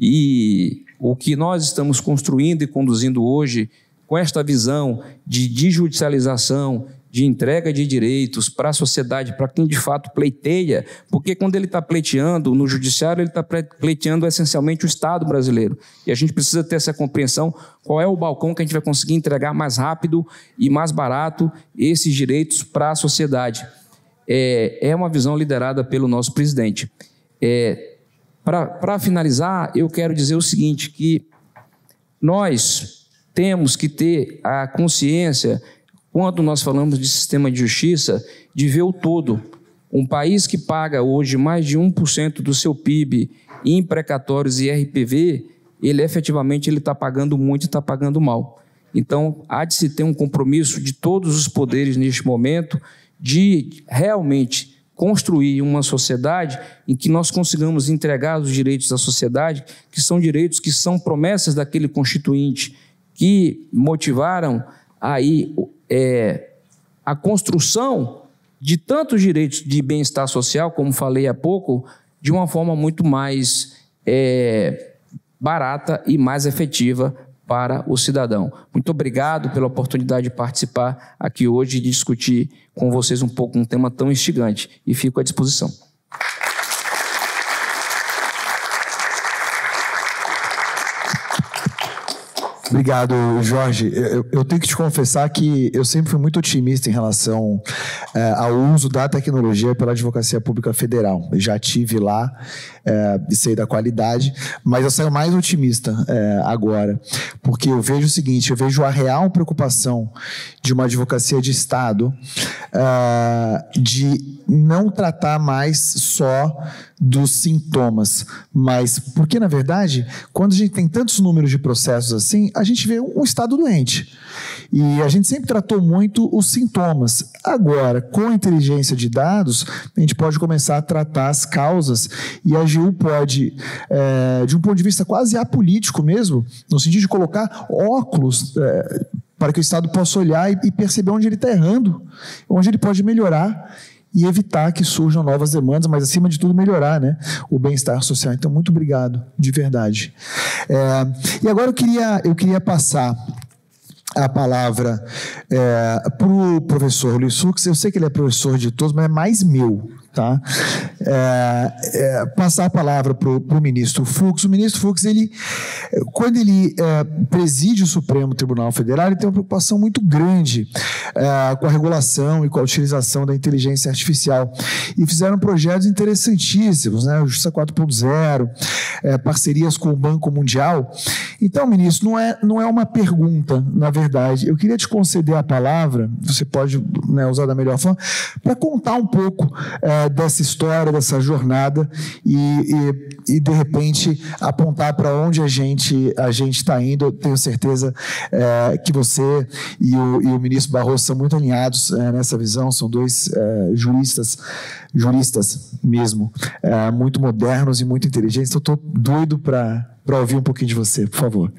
Speaker 5: E o que nós estamos construindo e conduzindo hoje, com esta visão de desjudicialização, de entrega de direitos para a sociedade, para quem de fato pleiteia, porque quando ele está pleiteando no judiciário, ele está pleiteando essencialmente o Estado brasileiro. E a gente precisa ter essa compreensão, qual é o balcão que a gente vai conseguir entregar mais rápido e mais barato esses direitos para a sociedade. É uma visão liderada pelo nosso presidente. Para finalizar, eu quero dizer o seguinte, que nós temos que ter a consciência, quando nós falamos de sistema de justiça, de ver o todo. Um país que paga hoje mais de 1% do seu PIB em precatórios e RPV, ele efetivamente está pagando muito e está pagando mal. Então, há de se ter um compromisso de todos os poderes neste momento de realmente construir uma sociedade em que nós consigamos entregar os direitos da sociedade, que são direitos que são promessas daquele constituinte, que motivaram aí a construção de tantos direitos de bem-estar social, como falei há pouco, de uma forma muito mais barata e mais efetiva para o cidadão. Muito obrigado pela oportunidade de participar aqui hoje e de discutir com vocês um pouco um tema tão instigante, e fico à disposição.
Speaker 1: Obrigado, Jorge. Eu tenho que te confessar que eu sempre fui muito otimista em relação ao uso da tecnologia pela Advocacia Pública Federal. Eu já estive lá e sei da qualidade, mas eu saio mais otimista agora, porque eu vejo o seguinte, eu vejo a real preocupação de uma advocacia de Estado de não tratar mais só dos sintomas, mas porque, na verdade, quando a gente tem tantos números de processos assim, a gente vê um Estado doente. E a gente sempre tratou muito os sintomas. Agora, com a inteligência de dados, a gente pode começar a tratar as causas, e a AGU pode, de um ponto de vista quase apolítico mesmo, no sentido de colocar óculos para que o Estado possa olhar e perceber onde ele está errando, onde ele pode melhorar e evitar que surjam novas demandas, mas, acima de tudo, melhorar, né, o bem-estar social. Então, muito obrigado, de verdade. E agora eu queria passar a palavra para o professor Luiz Fux. Eu sei que ele é professor de todos, mas é mais meu, tá? Passar a palavra para o ministro Fux. O ministro Fux, quando ele preside o Supremo Tribunal Federal, ele tem uma preocupação muito grande com a regulação e com a utilização da inteligência artificial. E fizeram projetos interessantíssimos, né? Justiça 4.0, parcerias com o Banco Mundial. Então, ministro, não é uma pergunta, na verdade. Eu queria te conceder a palavra, você pode, né, usar da melhor forma, para contar um pouco dessa história, dessa jornada e de repente, apontar para onde a gente está indo. Eu tenho certeza que você e o ministro Barroso são muito alinhados nessa visão, são dois juristas mesmo, muito modernos e muito inteligentes. Então, estou doido para ouvir um pouquinho de você, por favor.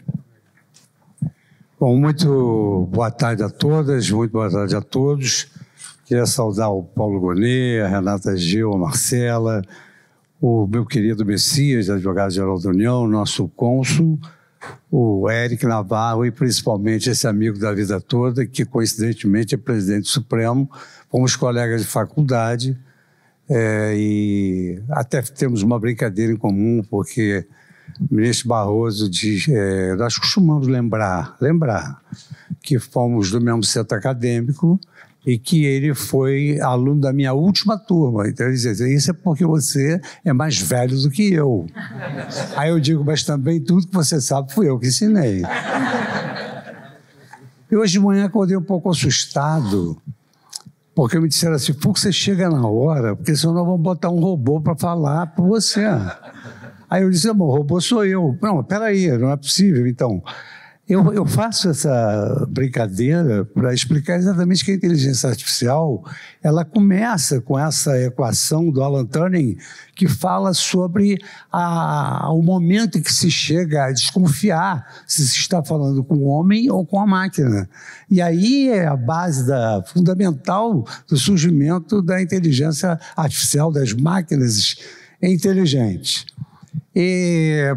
Speaker 6: Bom, muito boa tarde a todas, muito boa tarde a todos. Queria saudar o Paulo Gonet, a Renata Gil, a Marcela, o meu querido Messias, advogado-geral da União, nosso cônsul, o Eric Navarro e principalmente esse amigo da vida toda, que coincidentemente é presidente do Supremo, fomos colegas de faculdade e até temos uma brincadeira em comum, porque o ministro Barroso diz, nós costumamos lembrar que fomos do mesmo centro acadêmico e que ele foi aluno da minha última turma. Então ele dizia, isso é porque você é mais velho do que eu. Aí eu digo, mas também tudo que você sabe fui eu que ensinei. E hoje de manhã acordei um pouco assustado, porque me disseram assim, Fux, você chega na hora, porque senão nós vamos botar um robô para falar por você. Aí eu disse, não, o robô sou eu. Não, peraí, não é possível. Então, eu faço essa brincadeira para explicar exatamente que a inteligência artificial, ela começa com essa equação do Alan Turing, que fala sobre o momento em que se chega a desconfiar se se está falando com o homem ou com a máquina. E aí é a base fundamental do surgimento da inteligência artificial, das máquinas inteligentes. E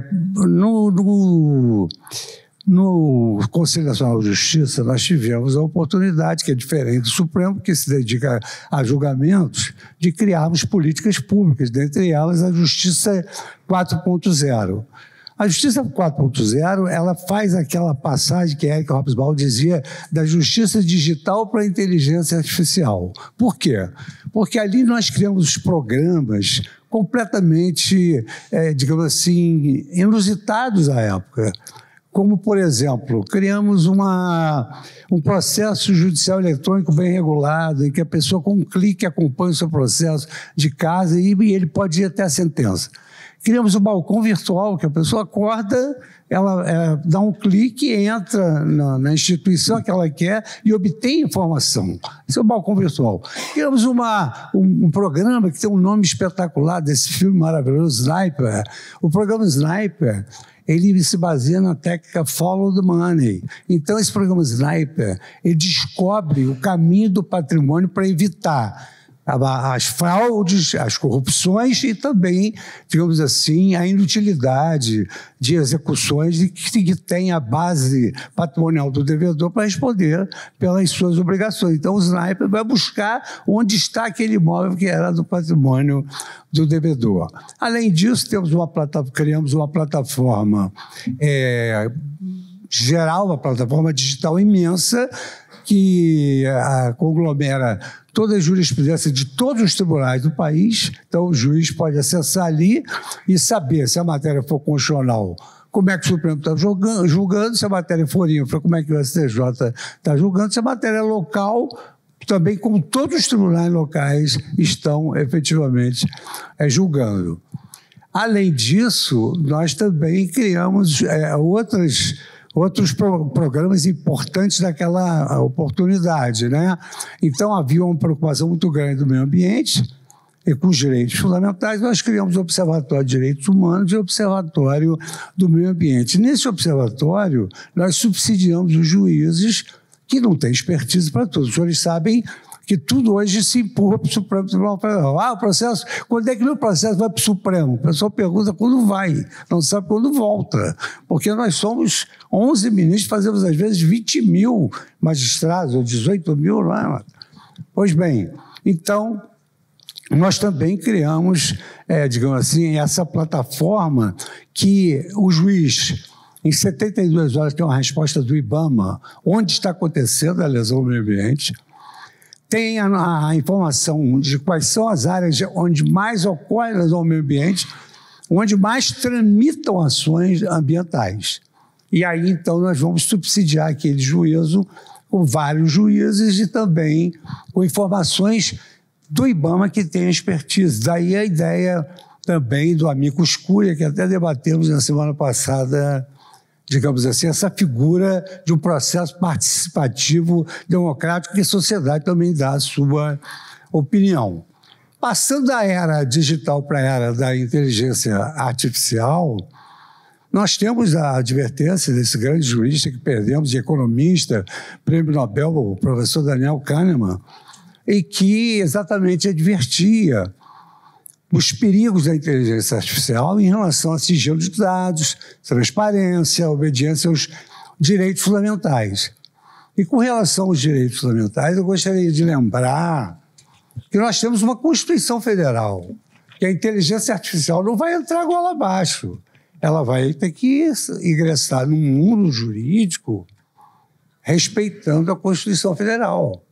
Speaker 6: no Conselho Nacional de Justiça, nós tivemos a oportunidade, que é diferente do Supremo, que se dedica a julgamentos, de criarmos políticas públicas, dentre elas a Justiça 4.0. A Justiça 4.0, ela faz aquela passagem que Eric Hobsbawm dizia da justiça digital para a inteligência artificial. Por quê? Porque ali nós criamos os programas completamente, digamos assim, inusitados à época. Como, por exemplo, criamos um processo judicial eletrônico bem regulado, em que a pessoa, com um clique, acompanha o seu processo de casa e ele pode ir até a sentença. Criamos um balcão virtual, que a pessoa acorda, ela dá um clique, entra na instituição que ela quer e obtém informação. Esse é o balcão virtual. Criamos um programa que tem um nome espetacular desse filme maravilhoso, Sniper. O programa Sniper, ele se baseia na técnica Follow the Money. Então, esse programa Sniper, ele descobre o caminho do patrimônio para evitar as fraudes, as corrupções e também, digamos assim, a inutilidade de execuções que tem a base patrimonial do devedor para responder pelas suas obrigações. Então, o sniper vai buscar onde está aquele imóvel que era do patrimônio do devedor. Além disso, criamos uma plataforma geral, uma plataforma digital imensa que conglomera toda a jurisprudência de todos os tribunais do país. Então, o juiz pode acessar ali e saber se a matéria for constitucional, como é que o Supremo está julgando, se a matéria for infra, como é que o STJ está julgando, se a matéria é local, também como todos os tribunais locais estão efetivamente julgando. Além disso, nós também criamos outros programas importantes daquela oportunidade, né? Então, havia uma preocupação muito grande do meio ambiente e com os direitos fundamentais. Nós criamos o Observatório de Direitos Humanos e o Observatório do Meio Ambiente. Nesse observatório, nós subsidiamos os juízes que não têm expertise para tudo. Os senhores sabem que tudo hoje se empurra para o Supremo Tribunal Federal. O processo, quando é que meu processo vai para o Supremo? O pessoal pergunta quando vai, não sabe quando volta. Porque nós somos 11 ministros, fazemos às vezes 20 mil magistrados, ou 18 mil, não é? Pois bem, então, nós também criamos, digamos assim, essa plataforma que o juiz, em 72 horas, tem uma resposta do IBAMA, onde está acontecendo a lesão ao meio ambiente, tem a informação de quais são as áreas onde mais ocorre a lesão ao meio ambiente, onde mais tramitam ações ambientais. E aí, então, nós vamos subsidiar aquele juízo com vários juízes e também com informações do IBAMA que tem expertise. Daí a ideia também do amicus curiae, que até debatemos na semana passada, digamos assim, essa figura de um processo participativo democrático que a sociedade também dá a sua opinião. Passando da era digital para a era da inteligência artificial, nós temos a advertência desse grande jurista que perdemos, de economista, prêmio Nobel, o professor Daniel Kahneman, e que exatamente advertia os perigos da inteligência artificial em relação a sigilo de dados, transparência, obediência aos direitos fundamentais. E com relação aos direitos fundamentais, eu gostaria de lembrar que nós temos uma Constituição Federal, que a inteligência artificial não vai entrar goela abaixo. Ela vai ter que ingressar no mundo jurídico respeitando a Constituição Federal.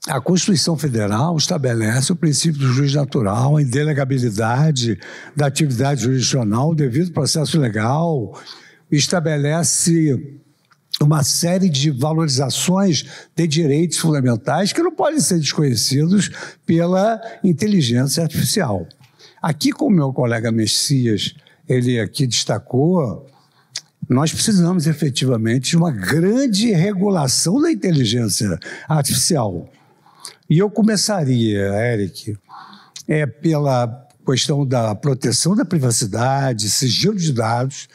Speaker 6: A Constituição Federal estabelece o princípio do juiz natural, a indelegabilidade da atividade jurisdicional, o devido processo legal, estabelece uma série de valorizações de direitos fundamentais que não podem ser desconhecidos pela inteligência artificial. Aqui, como meu colega Messias, ele aqui destacou, nós precisamos efetivamente de uma grande regulação da inteligência artificial. E eu começaria, Eric, pela questão da proteção da privacidade, sigilo de dados,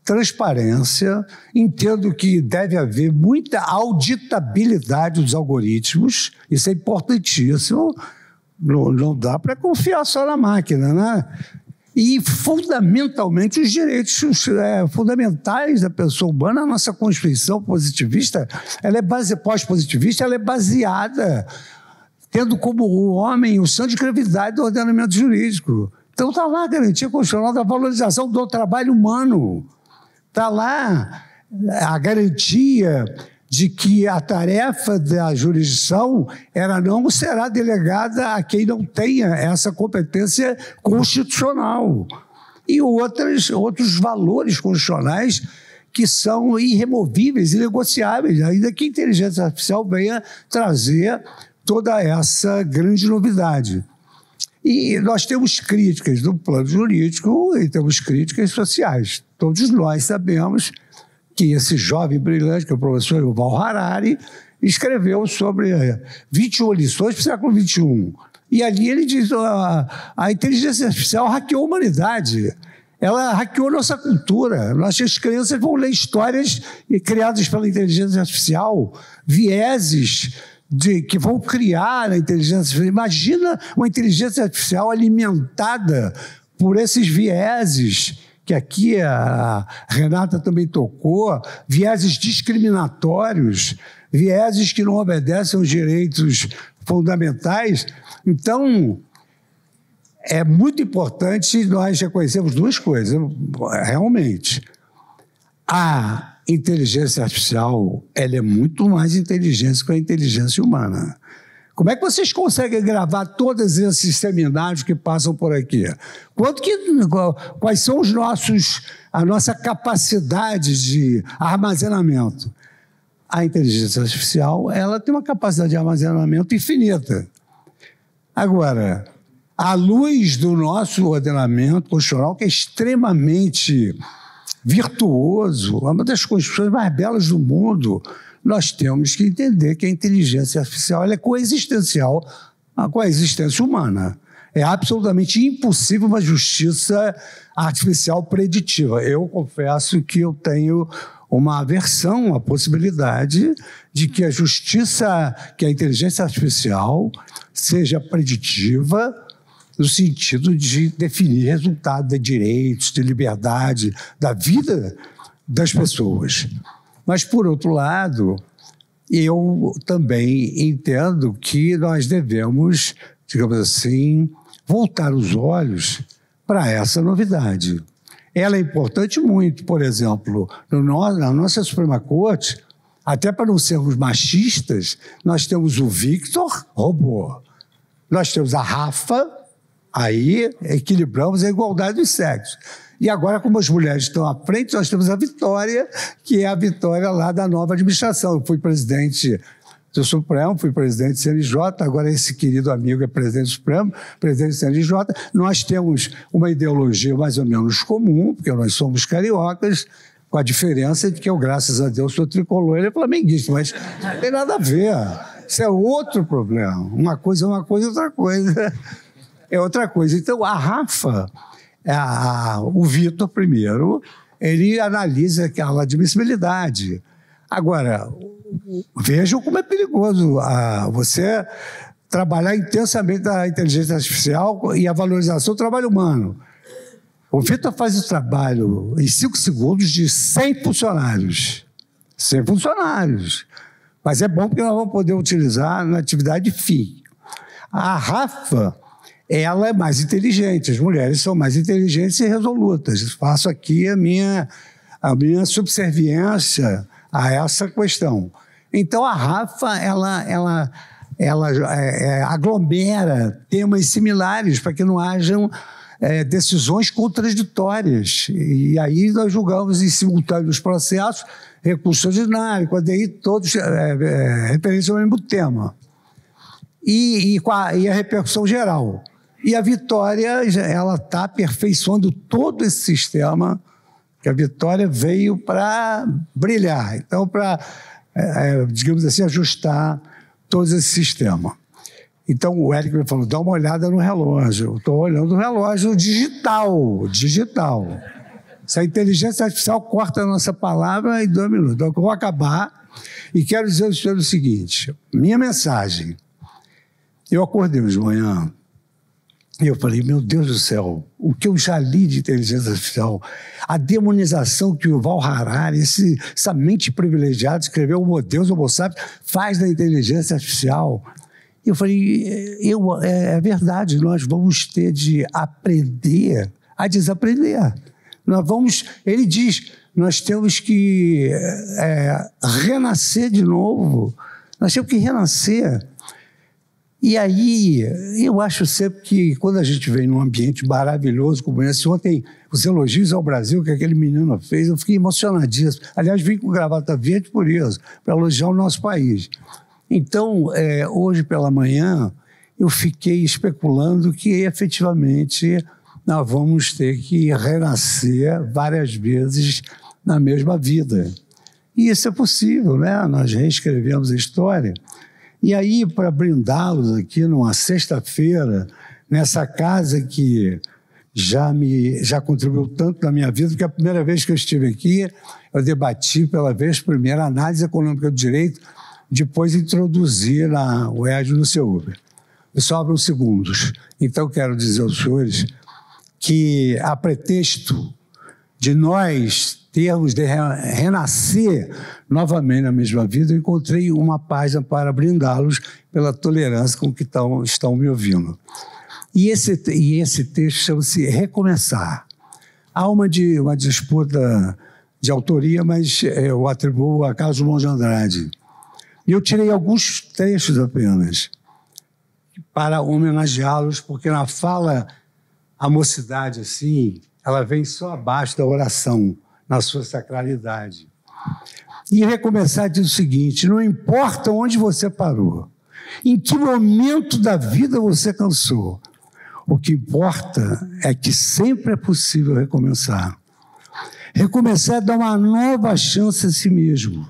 Speaker 6: transparência. Entendo que deve haver muita auditabilidade dos algoritmos, isso é importantíssimo, não dá para confiar só na máquina, né? E, fundamentalmente, os direitos fundamentais da pessoa humana. A nossa Constituição positivista, pós-positivista, ela é baseada tendo como o homem o centro de gravidade do ordenamento jurídico. Então está lá a garantia constitucional da valorização do trabalho humano. Está lá a garantia de que a tarefa da jurisdição não será delegada a quem não tenha essa competência constitucional. E outros valores constitucionais que são irremovíveis, inegociáveis, ainda que a inteligência artificial venha trazer toda essa grande novidade. E nós temos críticas no plano jurídico e temos críticas sociais. Todos nós sabemos que esse jovem brilhante, que é o professor Yuval Harari, escreveu sobre 21 lições para o século XXI. E ali ele diz que a inteligência artificial hackeou a humanidade. Ela hackeou nossa cultura. Nossas crianças vão ler histórias criadas pela inteligência artificial, vieses que vão criar a inteligência artificial. Imagina uma inteligência artificial alimentada por esses vieses, que aqui a Renata também tocou, vieses discriminatórios, vieses que não obedecem aos direitos fundamentais. Então, é muito importante nós reconhecermos duas coisas, realmente. A inteligência artificial, ela é muito mais inteligente que a inteligência humana. Como é que vocês conseguem gravar todos esses seminários que passam por aqui? Quais são a nossa capacidade de armazenamento? A inteligência artificial, ela tem uma capacidade de armazenamento infinita. Agora, à luz do nosso ordenamento constitucional, que é extremamente virtuoso, uma das constituições mais belas do mundo, nós temos que entender que a inteligência artificial ela é coexistencial com a existência humana. É absolutamente impossível uma justiça artificial preditiva. Eu confesso que eu tenho uma aversão à possibilidade de que que a inteligência artificial seja preditiva no sentido de definir resultado de direitos, de liberdade, da vida das pessoas. Mas, por outro lado, eu também entendo que nós devemos, digamos assim, voltar os olhos para essa novidade. Ela é importante muito, por exemplo, na nossa Suprema Corte, até para não sermos machistas, nós temos o Victor, robô. Nós temos a Rafa, aí equilibramos a igualdade dos sexos. E agora, como as mulheres estão à frente, nós temos a Vitória, que é a Vitória lá da nova administração. Eu fui presidente do Supremo, fui presidente do CNJ, agora esse querido amigo é presidente do Supremo, presidente do CNJ. Nós temos uma ideologia mais ou menos comum, porque nós somos cariocas, com a diferença de que eu, graças a Deus, sou tricolor, ele é flamenguista, mas não tem nada a ver. Isso é outro problema. Uma coisa é uma coisa, outra coisa é outra coisa. Então, a Rafa, o Vitor, primeiro, ele analisa aquela admissibilidade. Agora, vejam como é perigoso você trabalhar intensamente a inteligência artificial e a valorização do trabalho humano. O Vitor faz o trabalho em 5 segundos de 100 funcionários. 100 funcionários. Mas é bom porque nós vamos poder utilizar na atividade fim. A Rafa, ela é mais inteligente. As mulheres são mais inteligentes e resolutas. Faço aqui a minha subserviência a essa questão. Então, a Rafa, ela aglomera temas similares para que não hajam decisões contraditórias. E aí nós julgamos em simultâneo os processos, recurso ordinário, quando aí todos referência ao mesmo tema. E a repercussão geral. E a Vitória, ela está aperfeiçoando todo esse sistema, que a Vitória veio para brilhar. Então, para, digamos assim, ajustar todo esse sistema. Então, o Érico me falou, dá uma olhada no relógio. Eu estou olhando o relógio digital. Se a inteligência artificial corta a nossa palavra em 2 minutos. Então, eu vou acabar e quero dizer o seguinte, minha mensagem. Eu acordei hoje de manhã e eu falei, meu Deus do céu, o que eu já li de inteligência artificial, a demonização que o Yuval Harari, essa mente privilegiada, escreveu Homo Deus, Homo Sapiens, faz da inteligência artificial. Eu falei, é verdade, nós vamos ter de aprender a desaprender. Ele diz, nós temos que renascer de novo, nós temos que renascer. E aí, eu acho sempre que quando a gente vem num ambiente maravilhoso como esse, ontem os elogios ao Brasil que aquele menino fez, eu fiquei emocionadíssimo. Aliás, vim com gravata verde por isso, para elogiar o nosso país. Então, hoje pela manhã, eu fiquei especulando que efetivamente nós vamos ter que renascer várias vezes na mesma vida. E isso é possível, né? Nós reescrevemos a história. E aí, para brindá-los aqui numa sexta-feira, nessa casa que já contribuiu tanto na minha vida, porque a primeira vez que eu estive aqui, eu debati pela vez primeira a análise econômica do direito depois introduzir o Ed no seu Uber. Me sobram segundos. Então, quero dizer aos senhores que, a pretexto de nós termos de renascer novamente na mesma vida, eu encontrei uma página para brindá-los pela tolerância com que estão me ouvindo. E esse texto chama-se Recomeçar. Há uma disputa de autoria, mas eu atribuo a Carlos Drummond de Andrade. E eu tirei alguns trechos apenas para homenageá-los, porque na fala a mocidade, assim, ela vem só abaixo da oração, na sua sacralidade. E recomeçar diz o seguinte: não importa onde você parou, em que momento da vida você cansou, o que importa é que sempre é possível recomeçar. Recomeçar é dar uma nova chance a si mesmo,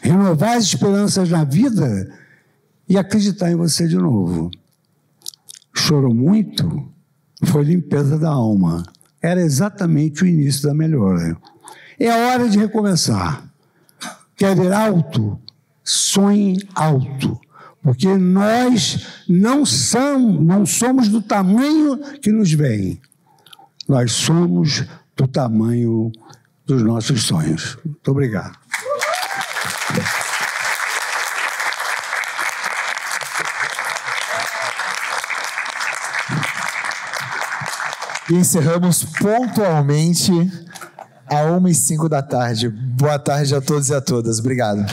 Speaker 6: renovar as esperanças na vida e acreditar em você de novo. Chorou muito? Foi limpeza da alma. Era exatamente o início da melhora. É hora de recomeçar. Quer ir alto? Sonhe alto. Porque nós não somos do tamanho que nos vem. Nós somos do tamanho dos nossos sonhos. Muito obrigado.
Speaker 1: E encerramos pontualmente às 1h05 da tarde. Boa tarde a todos e a todas. Obrigado.